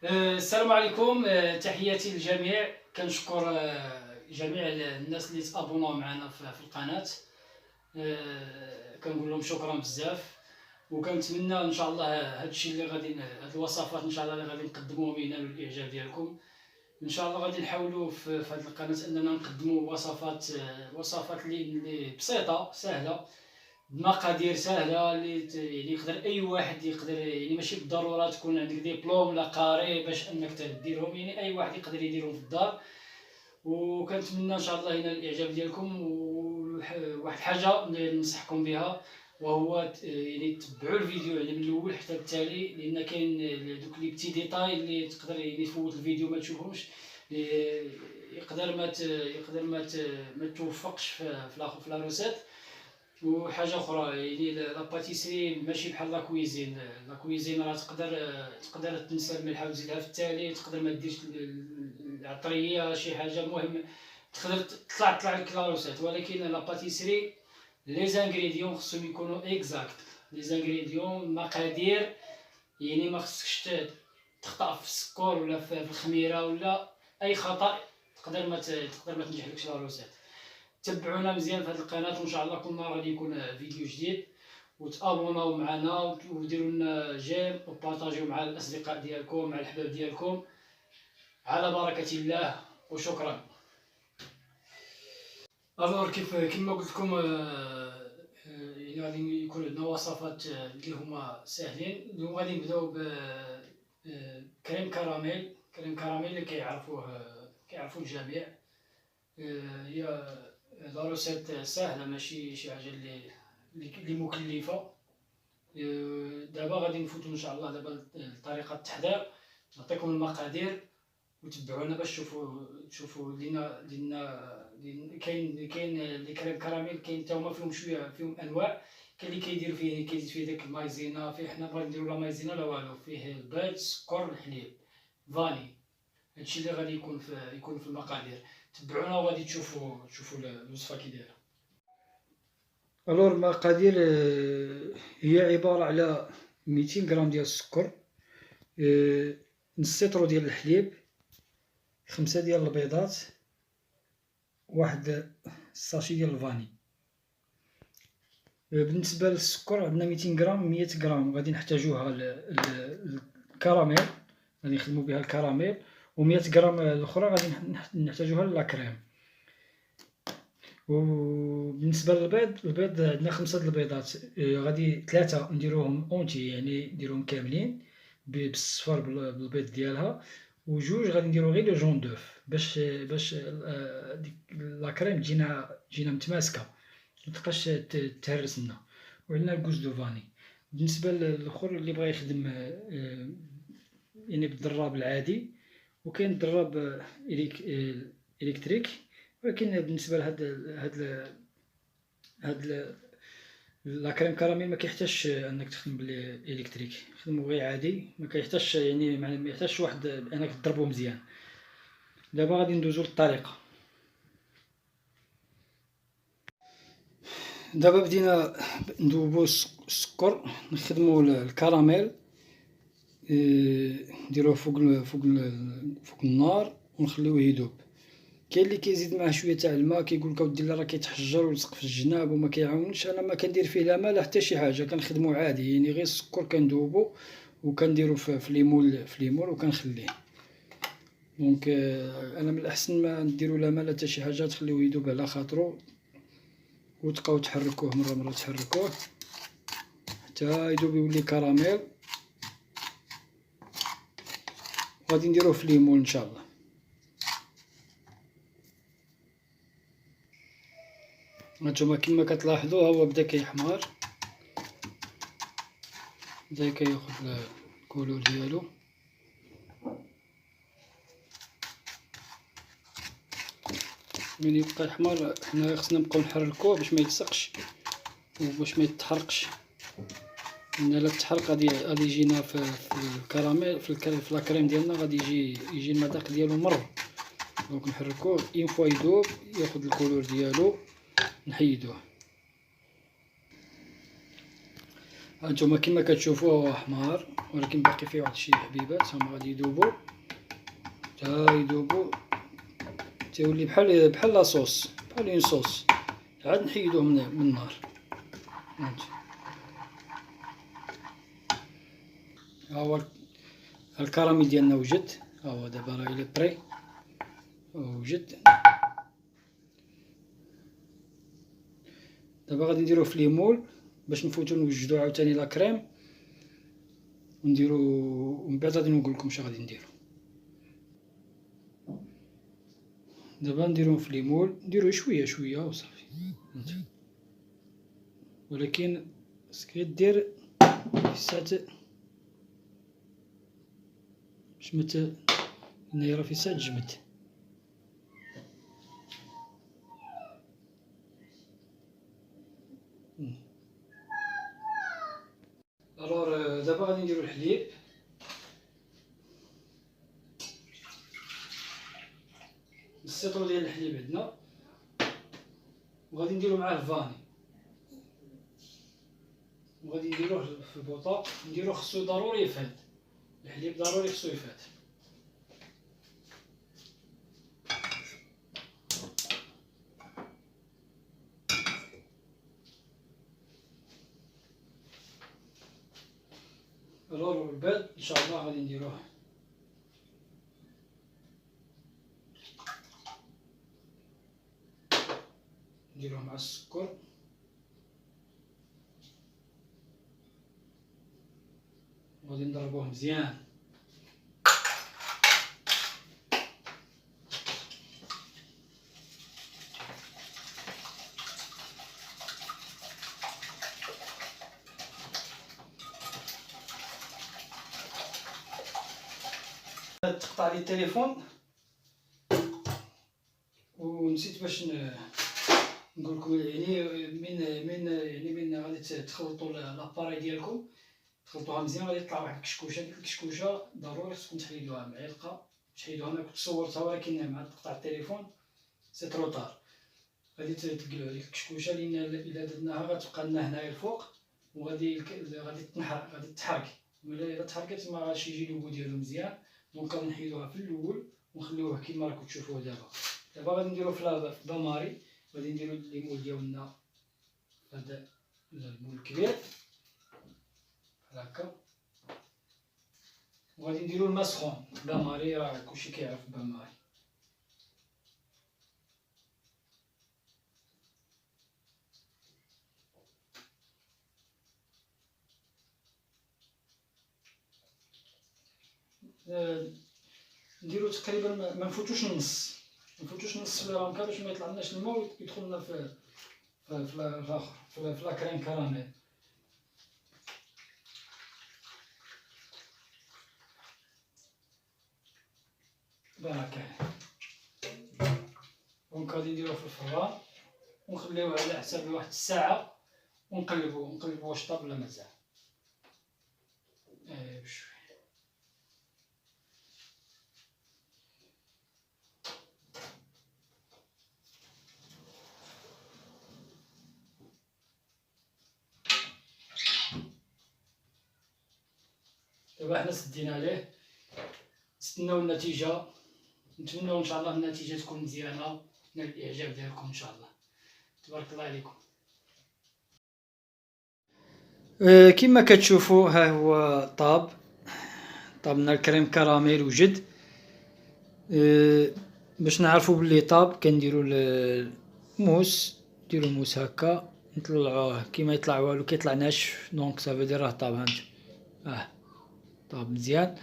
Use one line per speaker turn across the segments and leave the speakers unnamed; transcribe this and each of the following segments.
السلام عليكم. تحياتي للجميع. كنشكر جميع الناس اللي تابوناو معنا في القناة. كنقول لهم شكرا بزاف، وكنتمنى ان شاء الله هادشي اللي غادي هاد الوصفات ان شاء الله اللي غادي نقدموهم ينالوا الاعجاب ديالكم. ان شاء الله غادي نحاولوا في هاد القناة اننا نقدموا وصفات اللي بسيطة سهلة، بمقادير سهله يعني يقدر اي واحد يقدر، يعني ماشي بالضروره تكون عندك ديبلوم ولا قاري باش انك تديرهم، يعني اي واحد يقدر يديرهم في الدار. وكنتمنى ان شاء الله ينال الاعجاب ديالكم. وواحد الحاجه اللي ننصحكم بها وهو يعني تبعوا الفيديو يعني من الاول حتى التالي، لان كاين دوك لي بتي ديتاي اللي تقدر يعني تفوت الفيديو ما تشوفهمش. يقدر ما توفقش في لا روسيت. وحاجه اخرى يعني لا باتيسري ماشي بحال لا كويزين. لا كويزين راه تقدر تنسى الملحه وتزيدها في التالي، تقدر ما ديرش العطريه شي حاجه، المهم تقدر تطلع لك لا روسيت. ولكن لا باتيسري لي زانغريديون خصهم يكونوا اكزاكت. لي زانغريديون مقادير، يعني ما خصكش تخطا في السكر ولا في الخميره ولا اي خطا تقدر ما تنجحلكش لا روسيت. تبعونا مزيان في هذه القناه، وان شاء الله كل مره غادي يكون فيديو جديد. وتابوناو معنا وديروا لنا جيم وبارطاجيو مع الاصدقاء ديالكم مع الحباب ديالكم. على بركه الله وشكرا. الوغ كيما قلت لكم، يعني غادي يكون عندنا وصفات اللي هما ساهلين. اليوم غادي نبداو ب كريم كراميل. كريم كراميل اللي كيعرفوه الجميع. هي لا روسيت ساهله، ماشي شي حاجه اللي مكلفه. دابا غادي نفوتو ان شاء الله دابا لطريقه التحضير. نعطيكم المقادير وتبعونا باش تشوفوا كاين لي كريم كراميل، كاين حتى هما فيهم انواع. كاين اللي كيدير فيه كيزيد فيه داك المايزينا، فيه حنا بغينا نديرو لا مايزينا لا والو، فيه البيض السكر الحليب فاني. هادشي اللي غادي يكون في المقادير. تبعونا وغادي تشوفوا الوصفه كي دايره. الور المقادير هي عباره على 200 غرام ديال السكر، نص لتر ديال الحليب، 5 ديال البيضات، واحد الساشي ديال الفاني. بالنسبه للسكر عندنا 200 غرام 100 غرام غادي نحتاجوها الكراميل، غادي نخدموا بها الكراميل، و100 غرام الاخرى غادي نحتاجوها لاكريم. وبالنسبه البيض عندنا 5 د البيضات، غادي 3 نديروهم اونتي يعني نديروهم كاملين بالصفر بالبيض ديالها، وجوج غادي نديرو غير لو جون دوف باش ديك لاكريم تجينا متماسكه متبقاش تهرس لنا. وعندنا الكوز دو فاني. بالنسبه للاخر اللي بغى يخدم يعني بالضراب العادي، وكاين الضراب الكتريك، ولكن بالنسبه لهاد لاكريم كراميل ما كيحتاجش انك تخدم بالالكتريك، خدمو غير عادي، ما كيحتاجش يعني ما يحتاجش واحد انك تضربو مزيان. دابا غادي ندوزو للطريقه. دابا بدينا نذوبو السكر، نخدمو الكراميل، نديروه فوق النار ونخليوه يذوب. كاين اللي كيزيد معاه شويه تاع الماء، كيقولك اودي لا راه كيتحجر ويلصق في الجناب وما كيعاونش. انا ما كندير فيه لا ماء لا حتى شي حاجه، كنخدمو عادي يعني غير السكر كندوبو وكنديرو في ليمون وكنخليه. دونك انا من الاحسن ما نديرو لا ماء لا حتى شي حاجه، تخليوه يذوب على خاطرو وتبقاو تحركوه مره تحركوه حتى يذوب يولي كراميل. غادي نديروه في ليمون ان شاء الله. هانتوما كما كتلاحظوا هو بدا كيحمر، بدا كياخد الكولور ديالو. ملي يبقى يحمر حنا خصنا نبقاو نحركوه باش ما يلصقش وباش ما يتحرقش، لان الا تحرق غادي يجينا في الكراميل في لاكريم ديالنا غادي يجي المذاق ديالو مر. دونك نحركوه اون فوا يذوب ياخد الكولور ديالو نحيدوه. هانتوما كيما كتشوفوا هو حمار، ولكن باقي فيه واحد شي حبيبات هما غادي يذوبوا حتى يذوبوا تيولي بحال لاصوص، بحال اون صوص. عاد نحيدوه من النار. هانتوما ها هو الكراميل ديالنا وجد، ها هو دابا راه إلى بري وجد. دابا غادي نديروه في ليمول باش نفوتو نوجدو عاوتاني لا كريم ونديرو، ومن بعد غادي نقولكم اش غادي نديرو. دابا نديروه في ليمول، نديروه شويه شويه وصافي. ولكن خصك غير دير فيسات باش هنايا راه فيسات جمد. الوغ دابا غادي نديرو الحليب. السيطرو ديال الحليب عندنا، وغادي نديرو معاه الفاني، وغادي نديروه في البوطه. نديرو خصو ضروري يفهد الحليب، ضروري خصو يفهد. الوغ البيض ان شاء الله غادي نديروه مع السكر. وغادي نضربوه مزيان. تقطع لي التليفون ونسيت باش نقول لكم، يعني من غادي تخلطوا لاباري ديالكم، تخلطوها مزيان، غادي يطلع واحد الكشكوشه. ديك الكشكوشه ضروري خصكم تحيدوها معلقه، تحيدوها. انا كنت صورتها ولكن مع تقطع التليفون سي تروطار. غادي تقلوا هذيك الكشكوشه، لان الا درناها غتبقى لنا هنايا الفوق، وغادي تنحرق، غادي تحرق. الا تحرقت ما غاديش يجي اللوغو ديالو مزيان. دونك غادي نحيدوها في الاول ونخليوه كيما راكم تشوفوه دابا. دابا غادي نديرو في باماري، غادي نديرو الليمون ديالنا، هذا المول الكبير بحال هكا. وغادي نديرو الماء سخون. باماري راه كلشي كيعرف باماري. نديرو تقريبا ما نفوتوش النص، في الرامكه باش ما يطلعناش الماء ويدخل لنا في الاخر في لاكريم كراميل. هكا. دونك غادي نديروه في الفران ونخليوه على حساب واحد الساعه، ونقلبو واش طاب ولا مازال. بشويه. دابا حنا سدينا عليه، نستناو النتيجه. نتمنوا ان شاء الله النتيجه تكون مزيانه، نال الاعجاب ديالكم ان شاء الله. تبارك الله عليكم. كما كتشوفوا ها هو طابنا الكريم كراميل وجد. باش نعرفوا بلي طاب كنديروا الموس، نديروا موس هكا نطلعوه. كيما يطلع والو كيطلع ناشف، دونك صافي دير راه طاب. هانت طاب مزيان.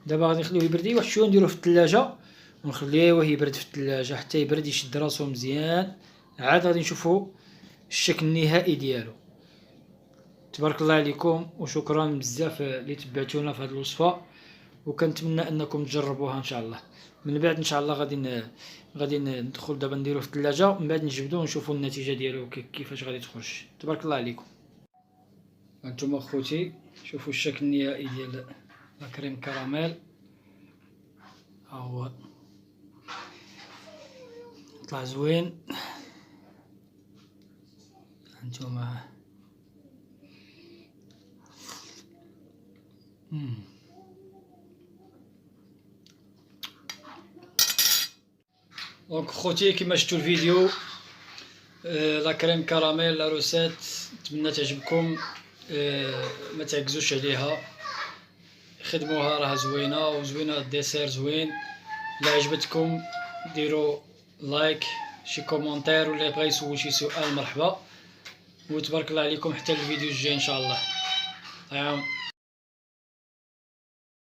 دابا غادي نخليوه يبرد واحد شويه، نديروه في الثلاجه ونخليوه يبرد في الثلاجه حتى يبرد يشد راسو مزيان. عاد غادي نشوفوا الشكل النهائي ديالو. تبارك الله عليكم، وشكرا بزاف اللي تبعتونا في هذه الوصفه، وكنتمنى انكم تجربوها ان شاء الله. من بعد ان شاء الله غادي ندخل دابا نديروه في الثلاجه، ومن بعد نجبدوه ونشوفوا النتيجه ديالو كيفاش غادي تخرج. تبارك الله عليكم. هانتوما خوتي شوفوا الشكل النهائي ديال الكريم كراميل. ها هو طلع زوين. هانتوما دونك خوتي كيما شفتوا الفيديو، لا كريم كراميل لا روسيت، نتمنى تعجبكم. ما تعكزوش عليها، خدموها راه زوينه وزوينه، الديسير زوين. الا عجبتكم ديروا لايك، شي كومونتير، ولا بغى يسول شي سؤال مرحبا. وتبارك الله عليكم حتى الفيديو الجاي ان شاء الله.